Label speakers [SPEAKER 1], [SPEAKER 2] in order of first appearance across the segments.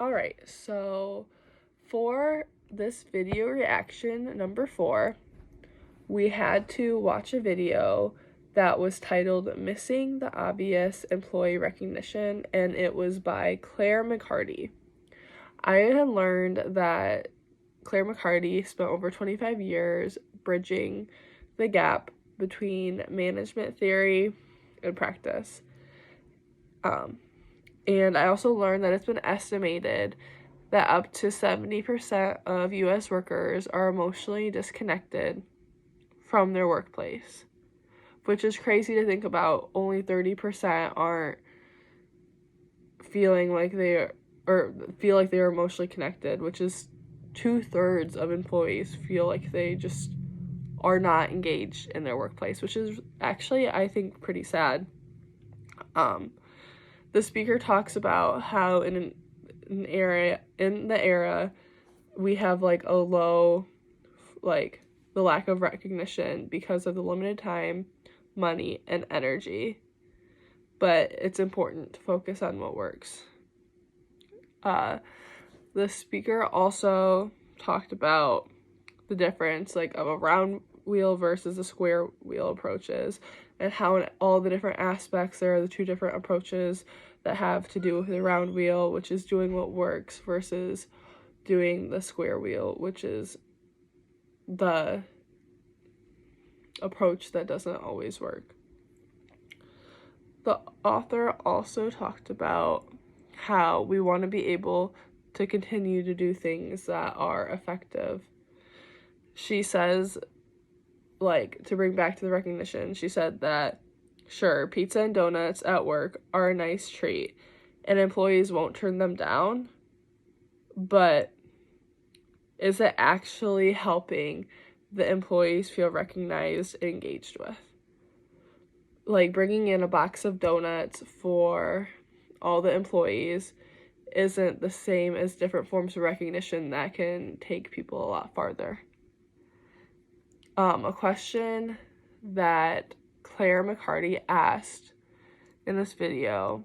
[SPEAKER 1] Alright, so for this video reaction number 4, we had to watch a video that was titled Missing the Obvious Employee Recognition, and it was by Claire McCarty. I had learned that Claire McCarty spent over 25 years bridging the gap between management theory and practice. And I also learned that it's been estimated that up to 70% of US workers are emotionally disconnected from their workplace, which is crazy to think about. Only 30% aren't feeling like feel like they're emotionally connected, which is 2/3 of employees feel like they just are not engaged in their workplace, which is actually, I think, pretty sad. The speaker talks about how in the era we have like a low, like the lack of recognition because of the limited time, money, and energy. But it's important to focus on what works. The speaker also talked about the difference like of a round wheel versus a square wheel approaches, and how in all the different aspects there are the two different approaches that have to do with the round wheel, which is doing what works, versus doing the square wheel, which is the approach that doesn't always work. The author also talked about how we want to be able to continue to do things that are effective. She says, like, to bring back to the recognition, she said that, sure, pizza and donuts at work are a nice treat, and employees won't turn them down, but is it actually helping the employees feel recognized and engaged with? Like, bringing in a box of donuts for all the employees isn't the same as different forms of recognition that can take people a lot farther. A question that Claire McCarty asked in this video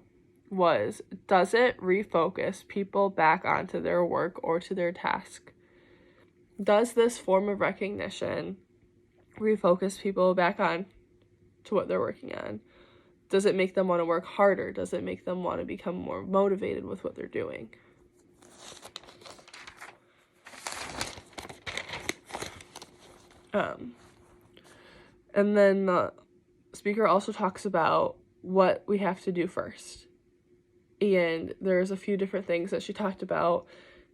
[SPEAKER 1] was, does it refocus people back onto their work or to their task? Does this form of recognition refocus people back on to what they're working on? Does it make them want to work harder? Does it make them want to become more motivated with what they're doing? And then the speaker also talks about what we have to do first. And there's a few different things that she talked about,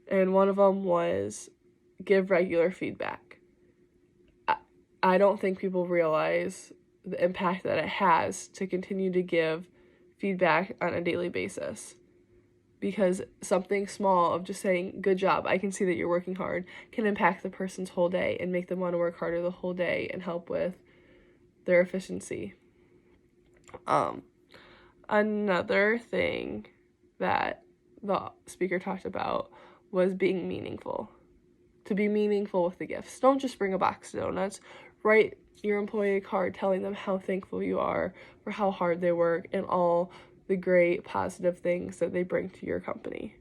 [SPEAKER 1] and one of them was give regular feedback. I don't think people realize the impact that it has to continue to give feedback on a daily basis. Because something small of just saying, good job, I can see that you're working hard, can impact the person's whole day and make them want to work harder the whole day and help with their efficiency. Another thing that the speaker talked about was being meaningful. To be meaningful with the gifts. Don't just bring a box of donuts. Write your employee a card telling them how thankful you are for how hard they work and all the great positive things that they bring to your company.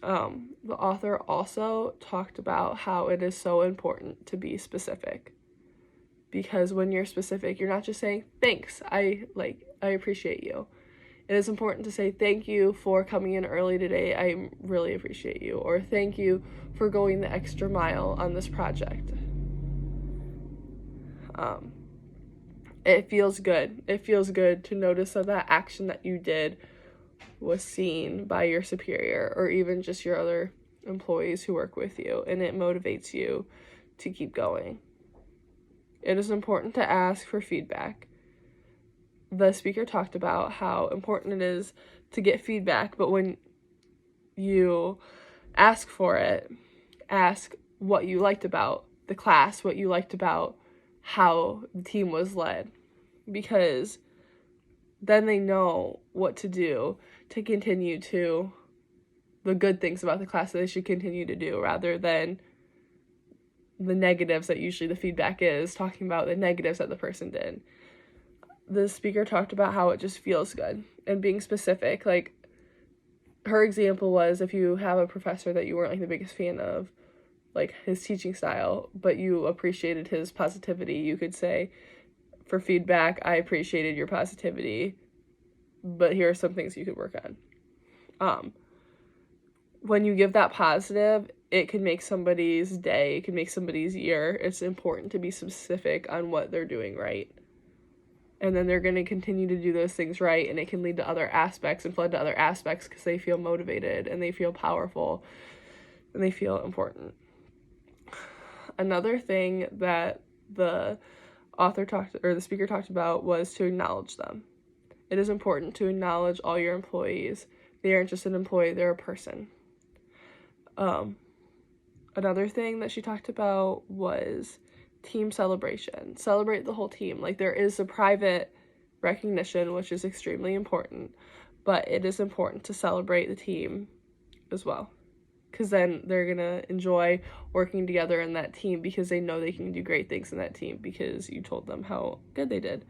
[SPEAKER 1] The author also talked about how it is so important to be specific. Because when you're specific, you're not just saying, thanks, I appreciate you. It is important to say, thank you for coming in early today, I really appreciate you. Or thank you for going the extra mile on this project. It feels good. It feels good to notice that action that you did was seen by your superior or even just your other employees who work with you, and it motivates you to keep going. It is important to ask for feedback. The speaker talked about how important it is to get feedback, but when you ask for it, ask what you liked about the class, what you liked about how the team was led, because then they know what to do to continue to the good things about the class that they should continue to do, rather than the negatives that usually the feedback is, talking about the negatives that the person did. The speaker talked about how it just feels good and being specific. Like, her example was, if you have a professor that you weren't like the biggest fan of, like his teaching style, but you appreciated his positivity, you could say, for feedback, I appreciated your positivity, but here are some things you could work on. When you give that positive, it can make somebody's day, it can make somebody's year. It's important to be specific on what they're doing right. And then they're going to continue to do those things right, and it can lead to other aspects and flood to other aspects because they feel motivated and they feel powerful and they feel important. Another thing that the speaker talked about was to acknowledge them. It is important to acknowledge all your employees. They aren't just an employee, they're a person. Another thing that she talked about was team celebration. Celebrate the whole team. Like, there is a private recognition, which is extremely important, but it is important to celebrate the team as well, because then they're gonna enjoy working together in that team because they know they can do great things in that team because you told them how good they did.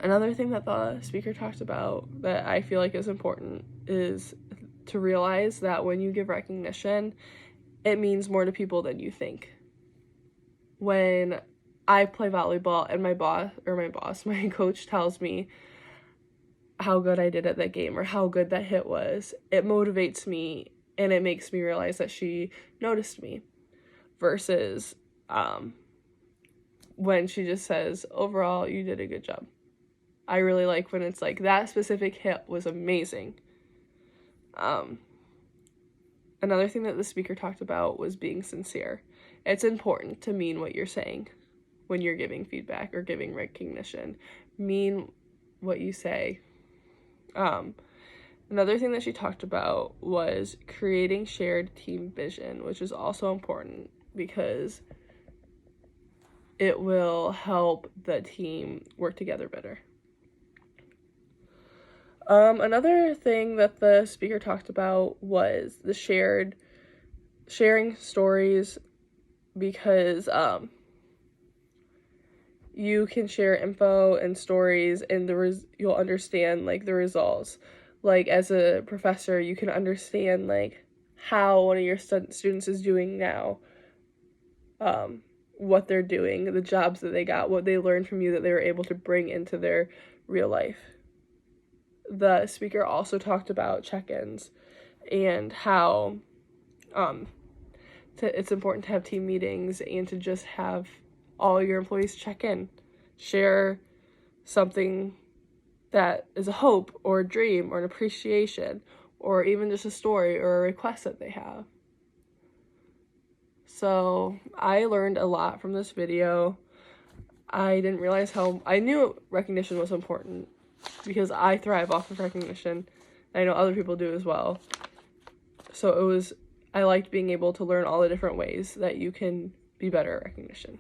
[SPEAKER 1] Another thing that the speaker talked about that I feel like is important is to realize that when you give recognition, it means more to people than you think. When I play volleyball and my coach tells me how good I did at that game or how good that hit was, it motivates me and it makes me realize that she noticed me, versus when she just says, overall, you did a good job. I really like when it's like, that specific hit was amazing. Another thing that the speaker talked about was being sincere. It's important to mean what you're saying when you're giving feedback or giving recognition. Mean what you say. Another thing that she talked about was creating shared team vision, which is also important because it will help the team work together better. Another thing that the speaker talked about was the sharing stories, because you can share info and stories and you'll understand like the results. Like, as a professor, you can understand like how one of your students is doing now, what they're doing, the jobs that they got, what they learned from you that they were able to bring into their real life. The speaker also talked about check-ins and how it's important to have team meetings and to just have all your employees check in, share something that is a hope or a dream or an appreciation or even just a story or a request that they have. So I learned a lot from this video. I didn't realize I knew recognition was important because I thrive off of recognition. I know other people do as well. So I liked being able to learn all the different ways that you can be better at recognition.